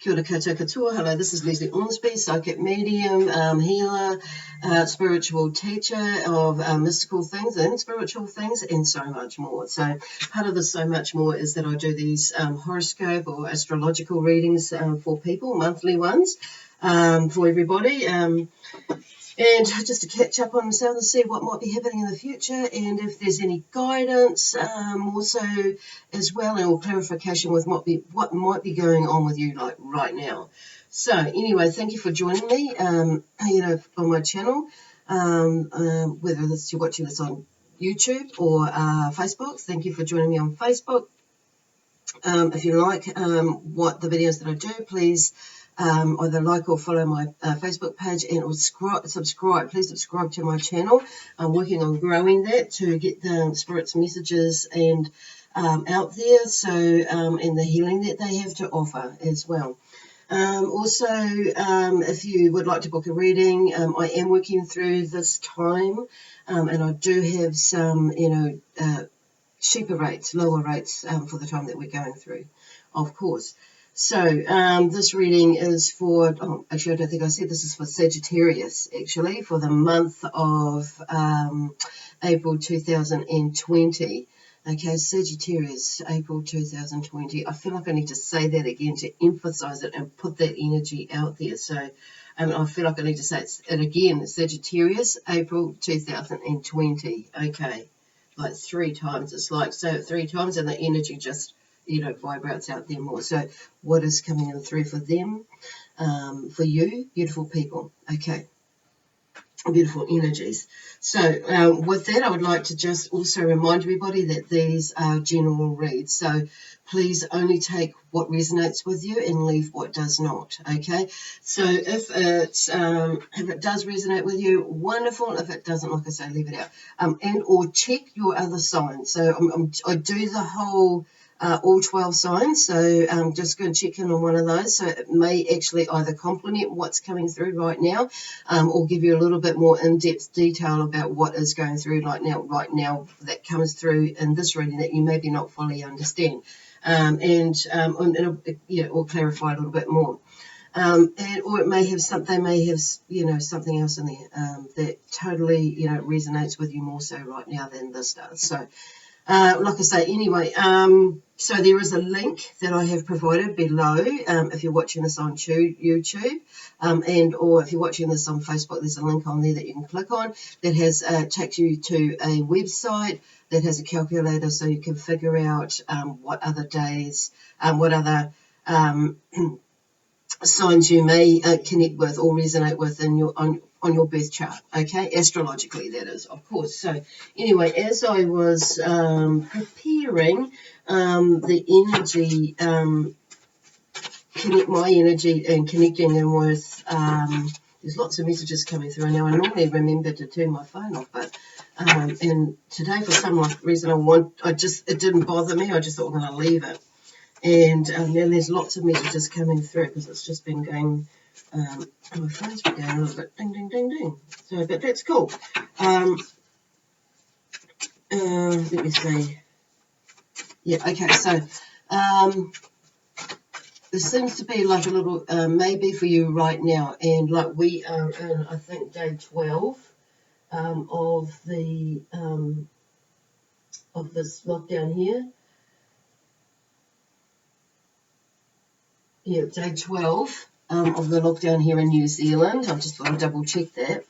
Kia ora koutou katoa. Hello, this is Lesley Ormsby, psychic medium, healer, spiritual teacher of mystical things and spiritual things and so much more. So part of this so much more is that I do these horoscope or astrological readings for people, monthly ones, for everybody. And just to catch up on themselves and see what might be happening in the future, and if there's any guidance, also as well, or clarification with what might be going on with you like right now. So anyway, thank you for joining me, on my channel, whether you're watching this on YouTube or Facebook. Thank you for joining me on Facebook. If you like what the videos that I do, please either like or follow my Facebook page and or subscribe. Please subscribe to my channel. I'm working on growing that to get the Spirit's messages and out there, so and the healing that they have to offer as well. Also, if you would like to book a reading, I am working through this time, and I do have some, cheaper rates, lower rates for the time that we're going through, of course. So this reading is for, actually I don't think I said this is for Sagittarius, actually, for the month of April 2020. Okay, Sagittarius, April 2020. I feel like I need to say that again to emphasize it and put that energy out there. So I feel like I need to say it again, Sagittarius, April 2020. Okay, like 3 times. It's like, so 3 times and the energy just, vibrates out there more. So what is coming in through for them, for you, beautiful people? Okay, beautiful energies. So with that, I would like to just also remind everybody that these are general reads. So please only take what resonates with you and leave what does not. Okay. So if it does resonate with you, wonderful. If it doesn't, like I say, leave it out. And or check your other signs. So I do the whole all 12 signs, so I'm just going to check in on one of those. So it may actually either complement what's coming through right now, or give you a little bit more in-depth detail about what is going through right now that comes through in this reading that you maybe not fully understand, and or clarify a little bit more. Or it may have something else in there that totally resonates with you more so right now than this does. So like I say, anyway, so there is a link that I have provided below if you're watching this on YouTube, and or if you're watching this on Facebook, there's a link on there that you can click on that has takes you to a website that has a calculator, so you can figure out what other days, what other signs you may connect with or resonate with in your on your birth chart, okay, astrologically that is, of course. So anyway, as I was preparing the energy, my energy and connecting in with, there's lots of messages coming through. Now I normally remember to turn my phone off, but and today for some reason it didn't bother me. I just thought I'm going to leave it. And then there's lots of messages coming through because it's just been going, my phone's been going a little bit ding, ding, ding, ding. So, but that's cool. Let me see. Yeah, okay, so there seems to be like a little, maybe for you right now, and like we are in, I think, day 12 of the, of this lockdown here. Yeah, day 12 of the lockdown here in New Zealand. I've just got to double check that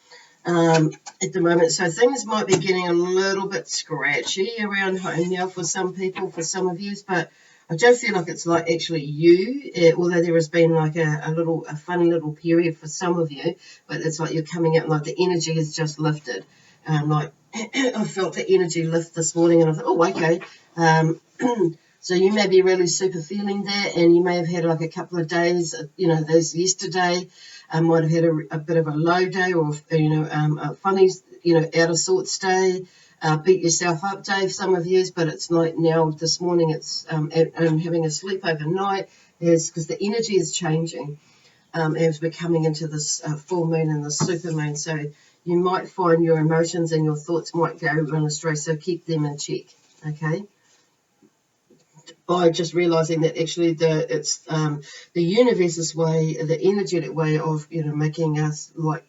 at the moment. So things might be getting a little bit scratchy around home now for some people, for some of you, but I don't feel like it's like actually you, although there has been like a funny little period for some of you, but it's like you're coming out and like the energy has just lifted. Like I felt the energy lift this morning and I thought, oh, okay. So you may be really super feeling that, and you may have had like a couple of days, those yesterday, might have had a bit of a low day, or, a funny, out of sorts day, beat yourself up day, some of you, but it's like now this morning it's, I'm having a sleep overnight, because the energy is changing as we're coming into this full moon and the super moon. So you might find your emotions and your thoughts might go run astray, so keep them in check, okay? by just realizing that actually it's the universe's way, the energetic way of making us like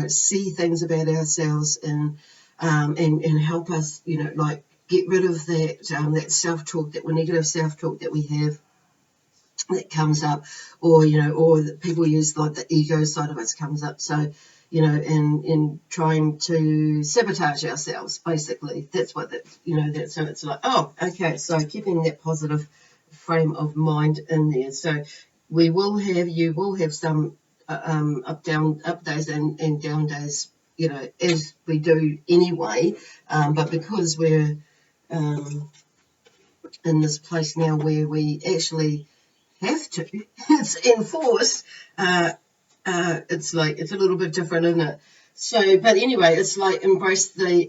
see things about ourselves and help us like get rid of that self-talk, that negative self-talk that we have that comes up, or or that people use like the ego side of us comes up. So in trying to sabotage ourselves, basically. That's what that so it's like, oh, okay, so keeping that positive frame of mind in there. So you will have some up days and down days, as we do anyway. But because we're in this place now where we actually have to, it's enforced. It's like it's a little bit different, isn't it? So, but anyway, it's like embrace the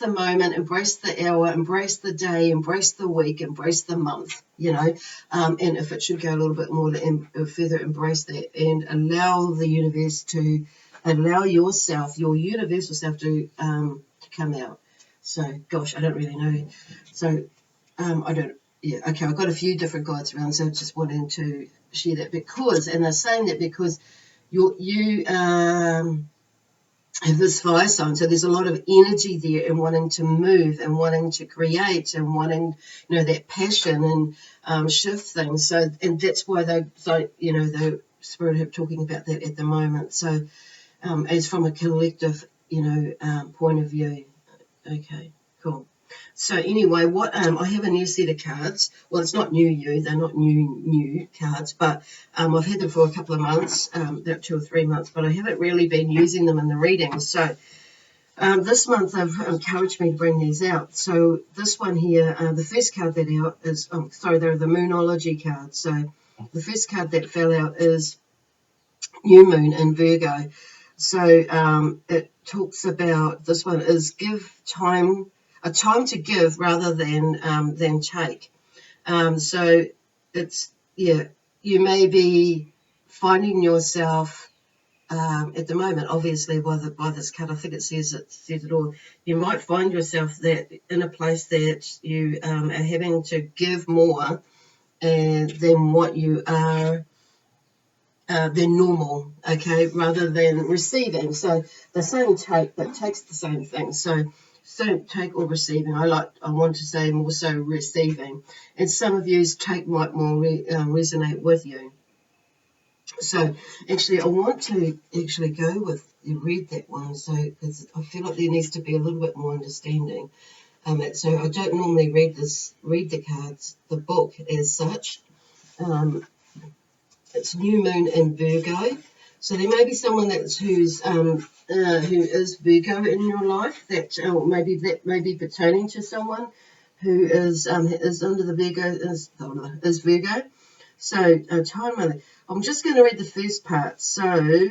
moment, embrace the hour, embrace the day, embrace the week, embrace the month. And if it should go a little bit more further, embrace that and allow the universe to allow your universal self to come out. So, gosh, I don't really know. So, I don't. Yeah, okay. I've got a few different guides around, so just wanting to share that and they're saying that because you have this fire sign, so there's a lot of energy there and wanting to move and wanting to create and wanting, that passion and shift things. So, and that's why the spirit are talking about that at the moment. So, as from a collective, point of view. Okay, cool. So anyway, what I have a new set of cards. Well, it's not they're not new cards, but I've had them for a couple of months, about 2 or 3 months, but I haven't really been using them in the readings. So this month they've encouraged me to bring these out. So this one here, the first card that out is, they're the Moonology cards. So the first card that fell out is New Moon in Virgo. So it talks about, this one is give time, a time to give rather than take. So it's, you may be finding yourself at the moment, obviously by this card, I think it says it all. You might find yourself that in a place that you are having to give more than what you are than normal, okay, rather than receiving. So the same take, but takes the same thing. So take or receiving. I want to say more so receiving. And some of you's take might more resonate with you. So actually, I want to actually go with read that one. So because I feel like there needs to be a little bit more understanding. So I don't normally read the cards, the book as such. It's New Moon in Virgo, so there may be someone who is Virgo in your life that may be pertaining to someone who is under the Virgo is Virgo. So time. I'm just going to read the first part. So.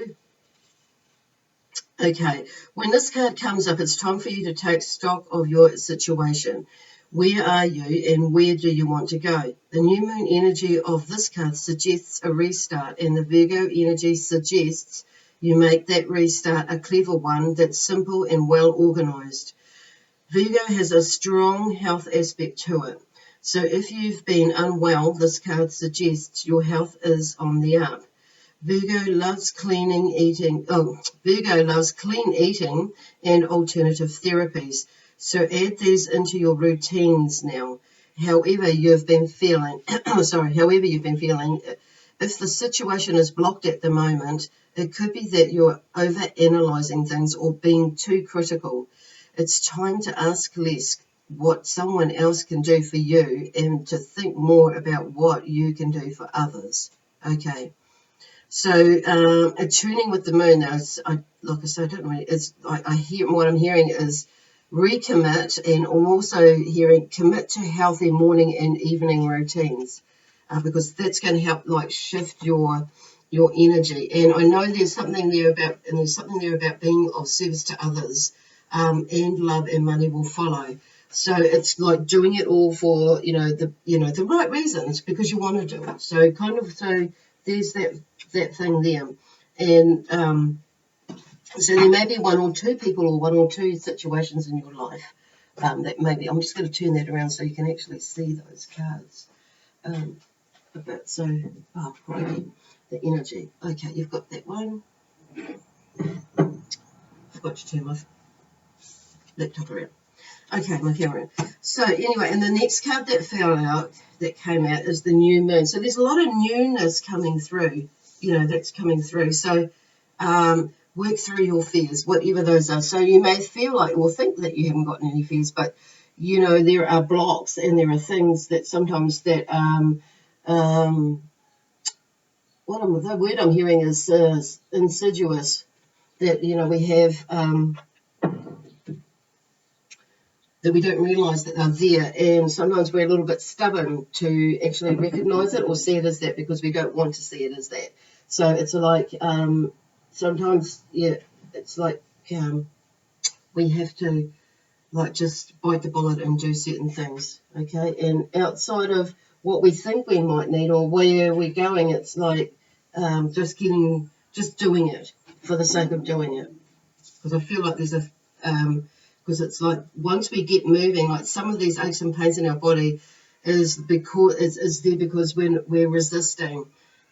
Okay, when this card comes up, it's time for you to take stock of your situation. Where are you and where do you want to go? The new moon energy of this card suggests a restart, and the Virgo energy suggests you make that restart a clever one that's simple and well organized. Virgo has a strong health aspect to it. So if you've been unwell, this card suggests your health is on the up. Virgo loves clean eating and alternative therapies. So add these into your routines now. However you've been feeling, if the situation is blocked at the moment, it could be that you're over-analyzing things or being too critical. It's time to ask less what someone else can do for you and to think more about what you can do for others. Okay. So tuning with the moon, now, like I said, I don't really. I hear what I'm hearing is recommit, and I'm also hearing commit to healthy morning and evening routines, because that's going to help like shift your energy. And I know there's something there about being of service to others, and love and money will follow. So it's like doing it all for the right reasons because you want to do it. So there's that thing there, and so there may be one or two people or one or two situations in your life that maybe I'm just going to turn that around so you can actually see those cards. a bit. So, oh, crikey, the energy. Okay, you've got that one. Forgot to turn my laptop around. Okay, my camera. So anyway, and the next card that came out is the new moon. So there's a lot of newness coming through, that's coming through. So work through your fears, whatever those are. So you may feel like or think that you haven't gotten any fears, but there are blocks and there are things that sometimes that the word I'm hearing is insidious, that we have that we don't realise that they're there, and sometimes we're a little bit stubborn to actually recognise it or see it as that because we don't want to see it as that. So it's like sometimes, it's like we have to just bite the bullet and do certain things, okay? And outside of what we think we might need or where we're going, it's like just doing it for the sake of doing it. Because I feel like there's because it's like once we get moving, like some of these aches and pains in our body is there because we're resisting,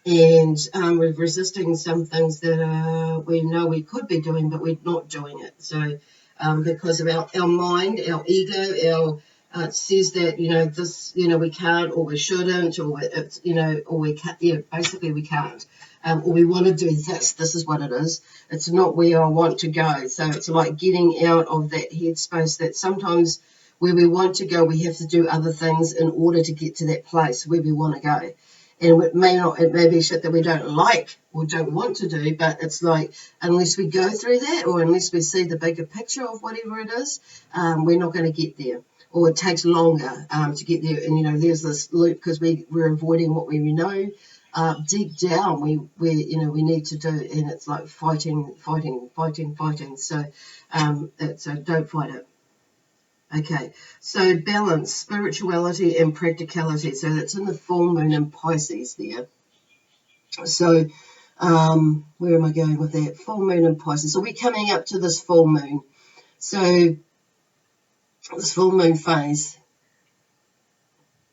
and we're resisting some things that we know we could be doing, but we're not doing it. So because of our mind, our ego, it says that this we can't or we shouldn't or it's or we can't, basically we can't. Or we want to do this. This is what it is. It's not where I want to go. So it's like getting out of that headspace that sometimes where we want to go, we have to do other things in order to get to that place where we want to go. And it may be shit that we don't like or don't want to do, but it's like unless we go through that or unless we see the bigger picture of whatever it is, we're not going to get there. Or it takes longer to get there. And, there's this loop because we're avoiding what we know. Deep down we need to do, and it's like fighting. So don't fight it. Okay, so balance, spirituality and practicality. So that's in the full moon in Pisces there. So where am I going with that? Full moon in Pisces. So we're coming up to this full moon. So this full moon phase.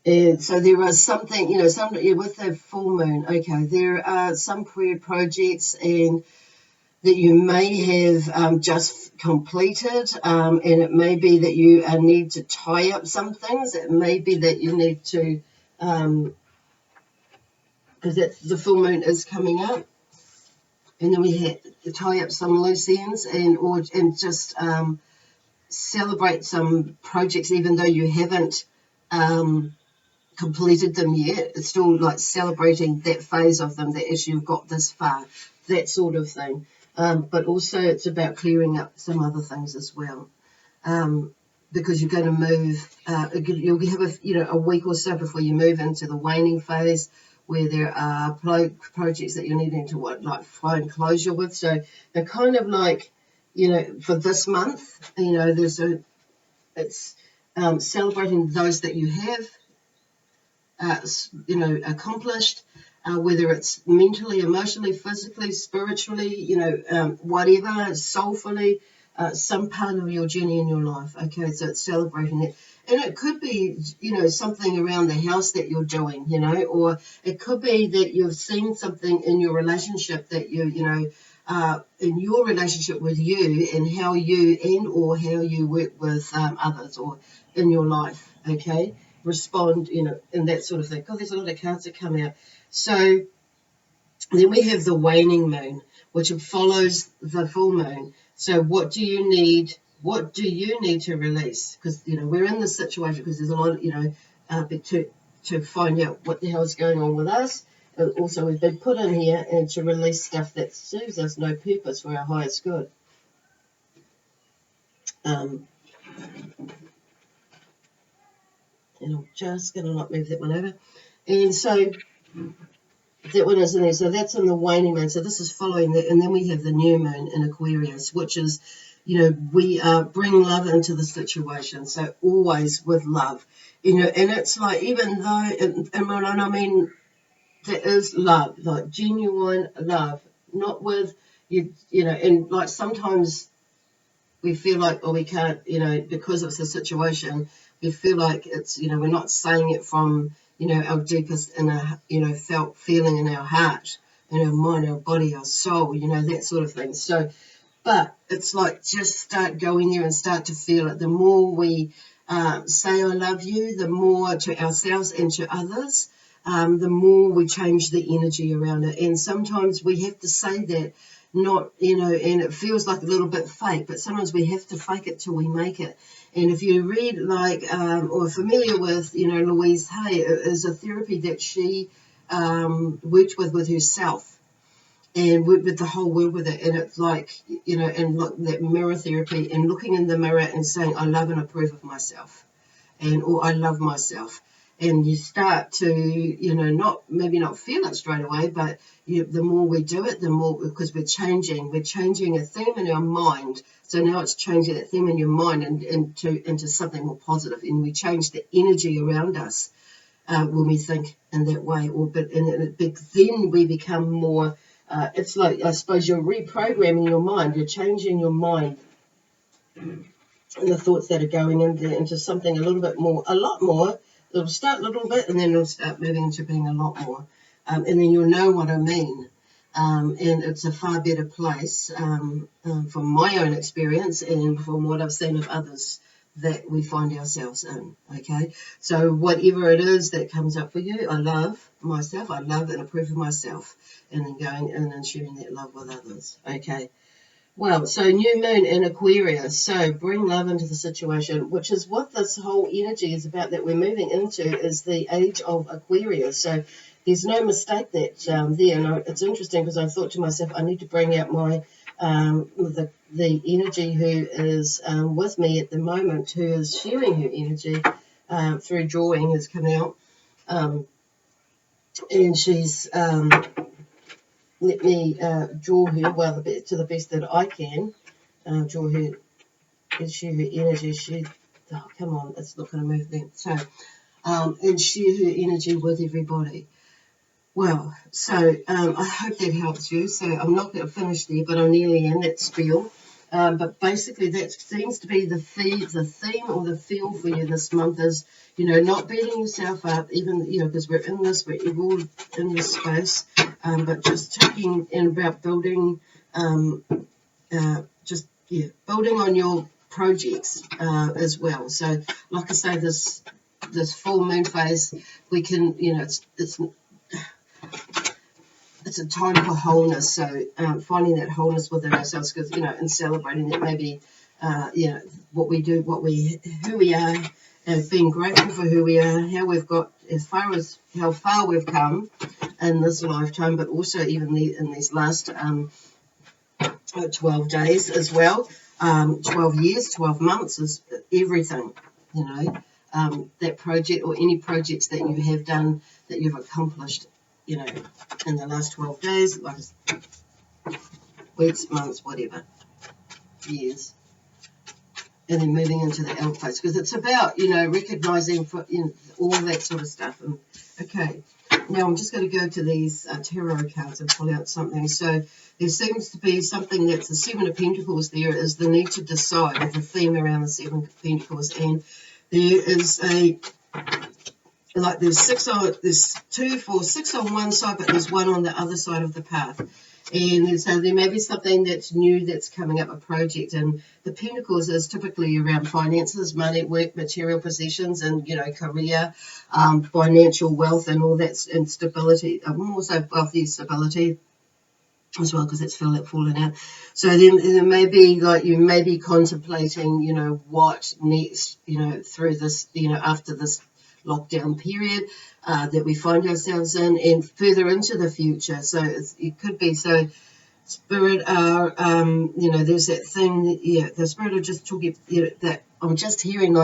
And so there are something, with the full moon, okay, there are some prayer projects and that you may have just completed, and it may be that you need to tie up some things. It may be that you need to, because the full moon is coming up, and then we have to tie up some loose ends and just celebrate some projects, even though you haven't completed them yet. It's still like celebrating that phase of them, that as you've got this far, that sort of thing. But also it's about clearing up some other things as well, because you're going to move. You'll have a week or so before you move into the waning phase, where there are projects that you're needing to find closure with. So they're kind of like, for this month, it's celebrating those that you have accomplished, whether it's mentally, emotionally, physically, spiritually, whatever, soulfully, some part of your journey in your life. Okay, so it's celebrating it. And it could be, something around the house that you're doing, or it could be that you've seen something in your relationship that in your relationship with you and how you work with others or in your life, okay? Respond, and that sort of thing. God, there's a lot of cards that come out. So then we have the waning moon, which follows the full moon. So what do you need? What do you need to release? Because we're in this situation because there's a lot of to find out what the hell is going on with us. And also, we've been put in here and to release stuff that serves us no purpose for our highest good. And I'm just going to not move that one over. And so that one is in there. So that's in the waning moon. So this is following that. And then we have the new moon in Aquarius, which is, we bring love into the situation. So always with love, and it's like, even though, and I mean, there is love, like genuine love, not with and like sometimes we feel like, we can't, because it's a situation, we feel like it's, we're not saying it from, our deepest inner, felt feeling in our heart, in our mind, our body, our soul, that sort of thing. So, but it's like just start going there and start to feel it. The more we say I love you, the more to ourselves and to others, the more we change the energy around it. And sometimes we have to say that, not, and it feels like a little bit fake, but sometimes we have to fake it till we make it. And if you read or familiar with, Louise Hay, it is a therapy that she worked with herself and worked with the whole world with it. And it's like, and look, that mirror therapy and looking in the mirror and saying, I love and approve of myself, or I love myself. And you start to, maybe not feel it straight away, but the more we do it, the more, because we're changing a theme in our mind. So now it's changing that theme in your mind into something more positive, and we change the energy around us when we think in that way. Then we become more. It's like, I suppose, you're reprogramming your mind. You're changing your mind and the thoughts that are going in there into something a lot more. It'll start a little bit, and then it'll start moving into being a lot more. And then you'll know what I mean. And it's a far better place from my own experience and from what I've seen of others that we find ourselves in, okay? So whatever it is that comes up for you, I love myself, I love and approve of myself, and then going in and sharing that love with others, okay? Well, so new moon in Aquarius, so bring love into the situation, which is what this whole energy is about that we're moving into, is the age of Aquarius. So there's no mistake that there. And it's interesting because I thought to myself, I need to bring out my the energy who is with me at the moment, who is sharing her energy through drawing, is coming out. And she's... let me draw her, to the best that I can. Draw her, and share her energy. Come on, it's not going to move then. So, and share her energy with everybody. Well, so I hope that helps you. So I'm not going to finish there, but I'm nearly in that spiel. But basically, that seems to be the theme or the feel for you this month is, not beating yourself up, even, because we're all in this space, but just taking and about building, building on your projects as well. So, like I say, this full moon phase, we can, it's a time for wholeness. So finding that wholeness within ourselves, because, and celebrating that maybe, what we do, who we are, being grateful for who we are, how we've got, how far we've come in this lifetime, but also even in these last 12 days as well, 12 years, 12 months is everything, that project or any projects that you have done, that you've accomplished, in the last 12 days, like weeks, months, whatever, years. And then moving into the elf phase, because it's about, recognizing all that sort of stuff. And okay, now I'm just going to go to these tarot cards and pull out something. So there seems to be something that's the Seven of Pentacles. There is the need to decide, with the theme around the Seven of Pentacles, and there is there's 6 on one side, but there's 1 on the other side of the path. And so there may be something that's new that's coming up, a project. And the Pentacles is typically around finances, money, work, material possessions, and, career, financial wealth, and all that, and stability, also wealthy stability as well, because it's falling out. So then there may be, you may be contemplating, what next, through this, after this lockdown period that we find ourselves in, and further into the future. So it could be, so Spirit are, there's that thing, the Spirit are just talking, that I'm just hearing,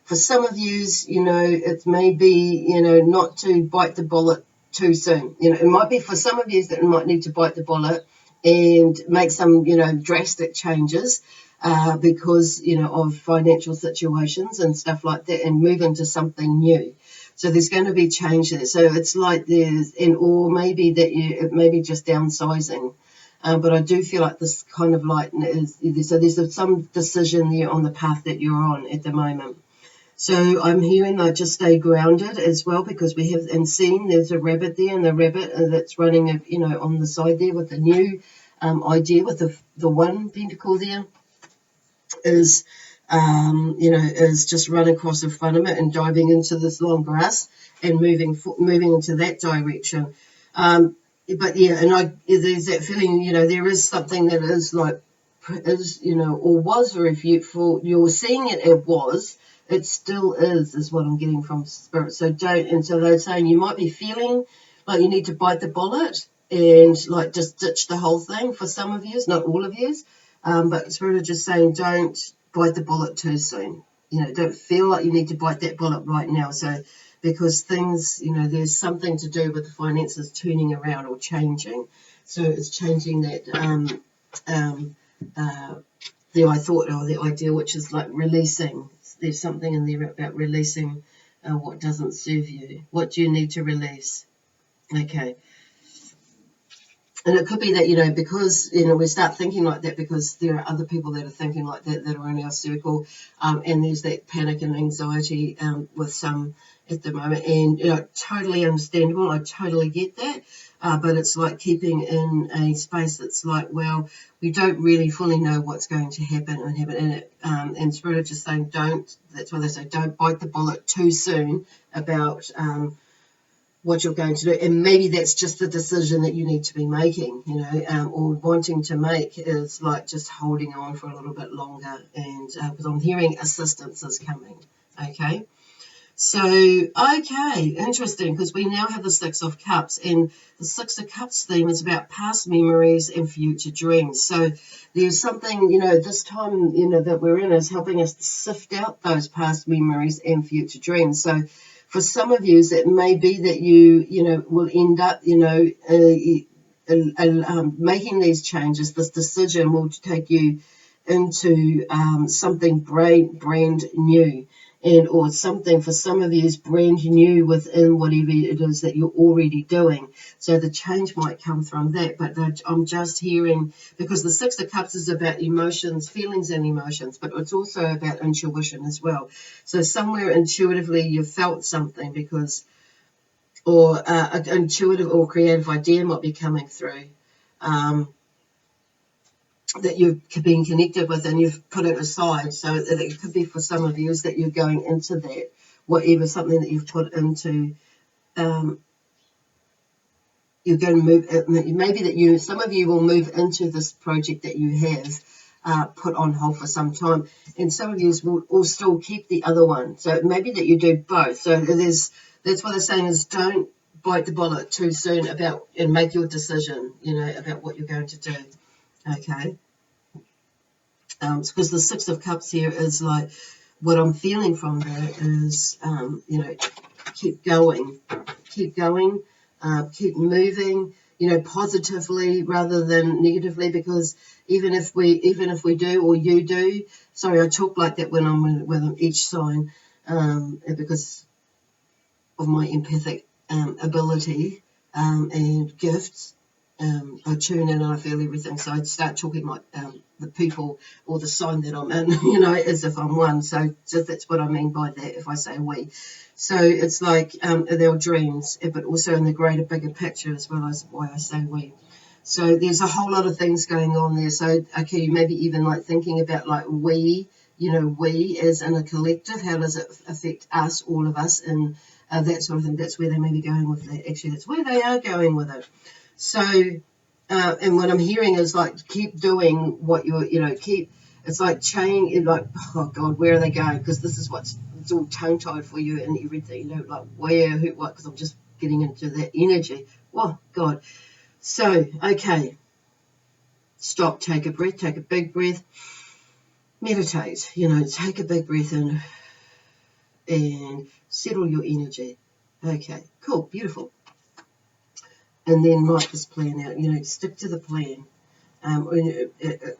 for some of yous, it may be, not to bite the bullet too soon. It might be for some of yous that might need to bite the bullet and make some, drastic changes because, of financial situations and stuff like that, and move into something new. So there's going to be change there. So it's like or maybe that it may be just downsizing. But I do feel like this kind of so there's some decision there on the path that you're on at the moment. So I'm hearing that just stay grounded as well, because we have and seen there's a rabbit there, and the rabbit that's running, you know, on the side there with the new idea with the one pentacle there is, you know, is just run across in front of it and diving into this long grass and moving into that direction. But yeah, and there's that feeling, you know, there is something that is like, is, you know, or was, or if you're seeing it, it was, it still is what I'm getting from spirit. So don't, and so they're saying you might be feeling like you need to bite the bullet and like just ditch the whole thing for some of you, not all of you. But spirit are just saying don't bite the bullet too soon. You know, don't feel like you need to bite that bullet right now. So because things, you know, there's something to do with the finances turning around or changing. So it's changing that the idea, which is like releasing. There's something in there about releasing what doesn't serve you. What do you need to release? Okay. And it could be that, you know, because, you know, we start thinking like that because there are other people that are thinking like that that are in our circle, and there's that panic and anxiety with some at the moment. And, you know, totally understandable. I totally get that. But it's like keeping in a space that's like, well, we don't really fully know what's going to happen and Spirit are just saying that's why they say don't bite the bullet too soon about what you're going to do, and maybe that's just the decision that you need to be making, you know, or wanting to make is like just holding on for a little bit longer, and because I'm hearing assistance is coming. Okay, so okay, interesting, because we now have the Six of Cups, and the Six of Cups theme is about past memories and future dreams. So there's something, you know, this time, you know, that we're in is helping us sift out those past memories and future dreams. So for some of you, it may be that you know, will end up, you know, making these changes. This decision will take you into something brand new, and or something for some of you is brand new within whatever it is that you're already doing. So the change might come from that, but I'm just hearing, because the Six of Cups is about emotions, feelings and emotions, but it's also about intuition as well. So somewhere intuitively you felt something because, or an intuitive or creative idea might be coming through. That you've been connected with and you've put it aside. So it could be for some of you is that you're going into that, whatever, something that you've put into, you're going to move, maybe that some of you will move into this project that you have put on hold for some time, and some of you will still keep the other one. So maybe that you do both. So that's what they're saying is don't bite the bullet too soon about and make your decision, you know, about what you're going to do. Okay. Because the Six of Cups here is like, what I'm feeling from that is, you know, keep going, keep moving, you know, positively rather than negatively, because even if we do, or you do, sorry, I talk like that when I'm with each sign, because of my empathic ability and gifts. I tune in and I feel everything. So I'd start talking like the people or the sign that I'm in, you know, as if I'm one. So that's what I mean by that if I say we. So it's like their dreams, but also in the greater, bigger picture as well, as why I say we. So there's a whole lot of things going on there. So, okay, you maybe even like thinking about like we, you know, we as in a collective, how does it affect us, all of us, and that sort of thing. That's where they may be going with that. Actually, that's where they are going with it. So, and what I'm hearing is like, keep doing what you know, it's like change, like, oh God, where are they going? Because this is it's all tongue-tied for you and everything, you know, like where, who, what, because I'm just getting into that energy. Oh God. So, okay, stop, take a breath, take a big breath, meditate, you know, take a big breath in and settle your energy. Okay, cool, beautiful. And then write this plan out, you know, stick to the plan.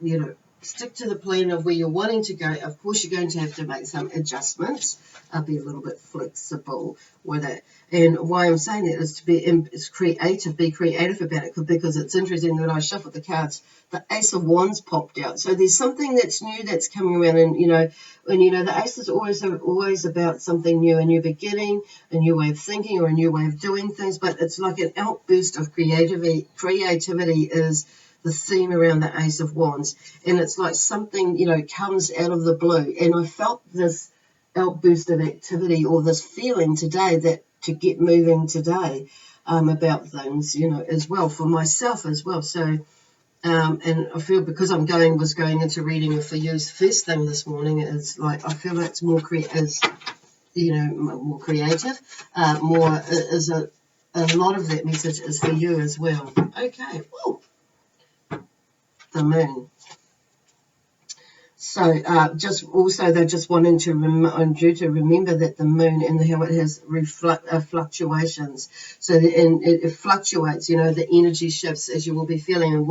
You know, stick to the plan of where you're wanting to go. Of course, you're going to have to make some adjustments. Be a little bit flexible with it. And why I'm saying that is to be creative. Be creative about it, because it's interesting that I shuffled the cards. The Ace of Wands popped out. So there's something that's new that's coming around, and the Ace is always about something new, a new beginning, a new way of thinking, or a new way of doing things. But it's like an outburst of creativity. Creativity is the theme around the Ace of Wands, and it's like something comes out of the blue. And I felt this outburst of activity, or this feeling today, that to get moving today about things, as well, for myself as well. So and I feel, because was going into reading for you's first thing this morning, is like I feel it's more more creative, more is a lot of that message is for you as well. Okay. Ooh. The moon. So just also they're just wanting to you to remember that the moon and how it has fluctuations. So it fluctuates, the energy shifts, as you will be feeling, and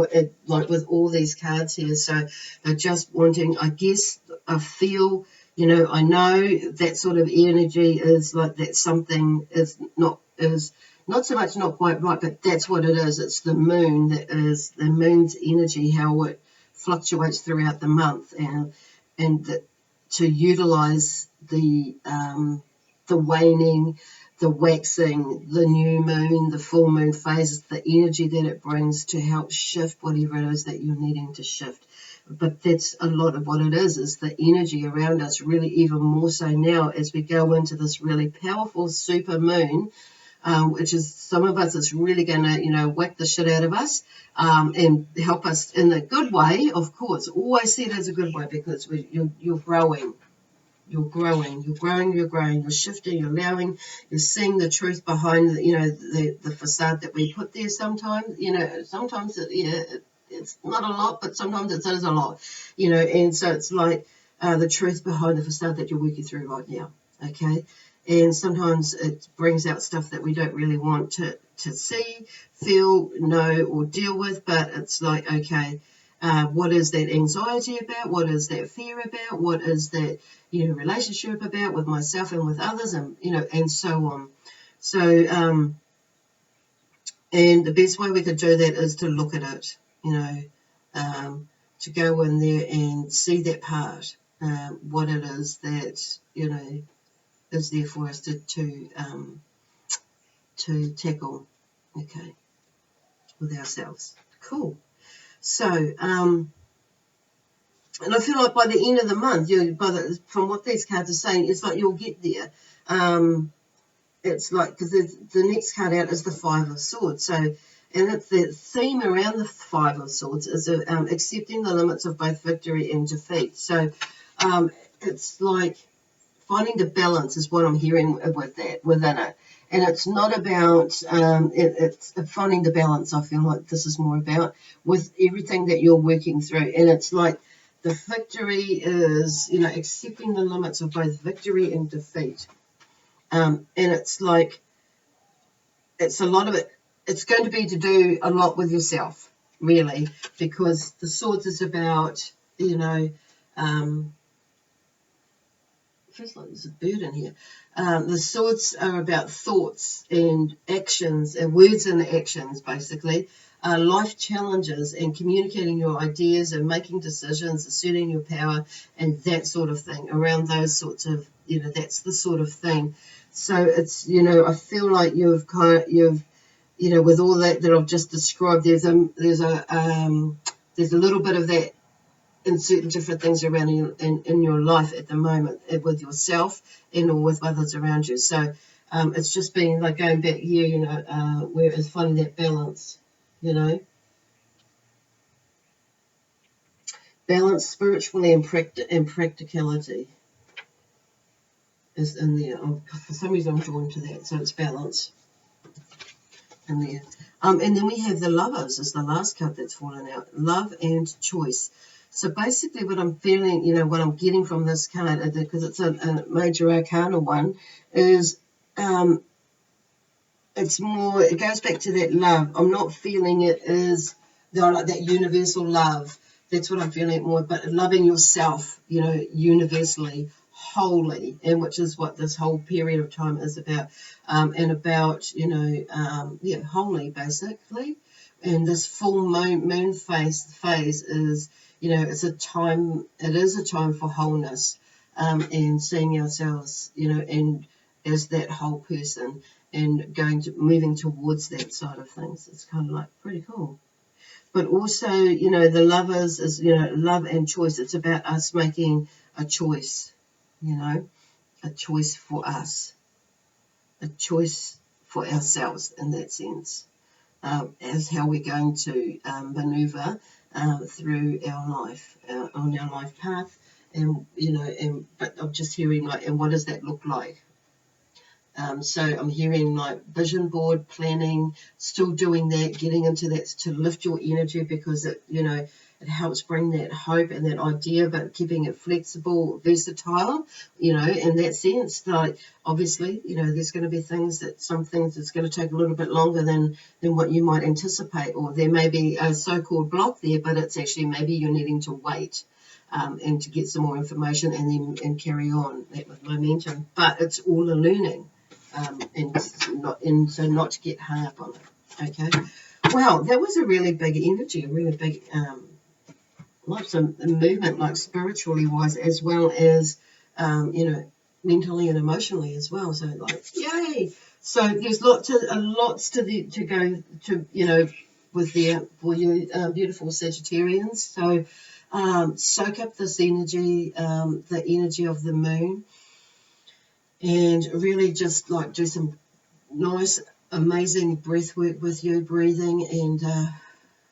like with all these cards here. So they're just wanting, I guess, I feel, I know that sort of energy is like that something is not so much not quite right, but that's what it is. It's the moon that is the moon's energy, how it fluctuates throughout the month, and to utilize the waning, the waxing, the new moon, the full moon phases, the energy that it brings to help shift whatever it is that you're needing to shift. But that's a lot of what it is the energy around us, really even more so now as we go into this really powerful super moon, which is, some of us, it's really going to, whack the shit out of us, and help us in a good way, of course. Always see it as a good way, because you're growing. You're growing, you're shifting, you're allowing, you're seeing the truth behind, the facade that we put there sometimes. Sometimes it's not a lot, but sometimes it is a lot, and so it's like the truth behind the facade that you're working through right now, okay? And sometimes it brings out stuff that we don't really want to see, feel, know, or deal with. But it's like, okay, what is that anxiety about? What is that fear about? What is that, relationship about with myself and with others, and, and so on. So, and the best way we could do that is to look at it, to go in there and see that part, what it is that, is there for us to tackle, okay, with ourselves. Cool. So, and I feel like by the end of the month, from what these cards are saying, it's like you'll get there. It's like, because the next card out is the Five of Swords. So, and it's the theme around the Five of Swords is accepting the limits of both victory and defeat. So, it's like finding the balance is what I'm hearing with that, within it. And it's not about, it's finding the balance, I feel like this is more about, with everything that you're working through. And it's like the victory is, accepting the limits of both victory and defeat. And it's like, it's a lot of it, it's going to be to do a lot with yourself, really, because the Swords is about, feels like there's a bird in here. The Swords are about thoughts and actions, and words and actions, basically. Life challenges and communicating your ideas and making decisions, asserting your power, and that sort of thing. Around those sorts of, that's the sort of thing. So it's, I feel like you've with all that I've just described, there's a little bit of that in certain different things around in your life at the moment, with yourself and or with others around you. So it's just been like going back here, where it's finding that balance, balance spiritually and practicality is in there. For some reason I'm drawn to that, so it's balance in there. And then we have the Lovers as the last card that's fallen out, love and choice. So basically what I'm feeling, what I'm getting from this card, because it's a major arcana one, is it's more, it goes back to that love. I'm not feeling it is like that universal love That's what I'm feeling more, but loving yourself, you know, universally, wholly, and which is what this whole period of time is about, and about, you know, yeah, wholly, basically. And this full moon phase is, you know, it is a time for wholeness, and seeing ourselves, you know, and as that whole person, and moving towards that side of things. It's kind of like pretty cool. But also, you know, the lovers is, you know, love and choice. It's about us making a choice, you know, a choice for us, a choice for ourselves in that sense, as how we're going to maneuver through our life, on our life path. And, you know, but I'm just hearing like, and what does that look like? So I'm hearing like vision board planning, still doing that, getting into that to lift your energy, because it, you know, it helps bring that hope and that idea, but keeping it flexible, versatile, you know, in that sense. Like, obviously, you know, there's going to be some things it's going to take a little bit longer than what you might anticipate, or there may be a so-called block there, but it's actually maybe you're needing to wait. And to get some more information and carry on that with momentum. But it's all a learning. So not to get hung up on it. Okay. Wow, that was a really big energy, a really big lots of movement, like spiritually wise, as well as you know, mentally and emotionally as well. So like, yay! So there's lots to go to, you know, with for you beautiful Sagittarians. So soak up this energy, the energy of the moon, and really just like do some nice, amazing breath work with you, breathing, and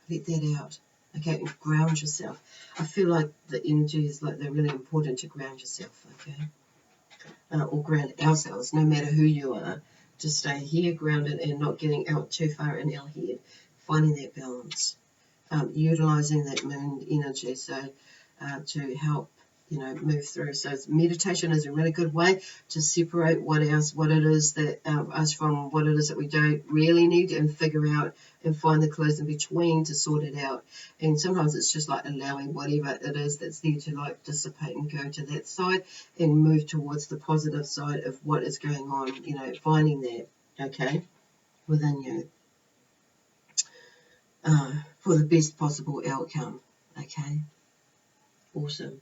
let that out. Okay, and ground yourself. I feel like the energy is like they're really important to ground yourself, okay? Or ground ourselves, no matter who you are, to stay here grounded and not getting out too far in our head, finding that balance, utilizing that moon energy, so to help, you know, move through. So meditation is a really good way to separate what it is that us from what it is that we don't really need, and figure out and find the clues in between to sort it out. And sometimes it's just like allowing whatever it is that's there to like dissipate and go to that side and move towards the positive side of what is going on, you know, finding that, okay, within you, for the best possible outcome. Okay, awesome.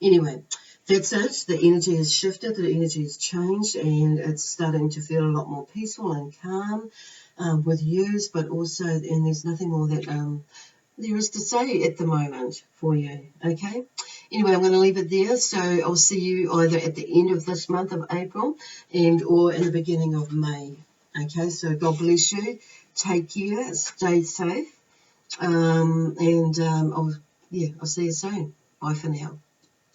Anyway, that's it. The energy has shifted, the energy has changed, and it's starting to feel a lot more peaceful and calm with yous, but also, and there's nothing more that there is to say at the moment for you, okay? Anyway, I'm going to leave it there, so I'll see you either at the end of this month of April or in the beginning of May, okay? So God bless you, take care, stay safe, and I'll see you soon. Bye for now.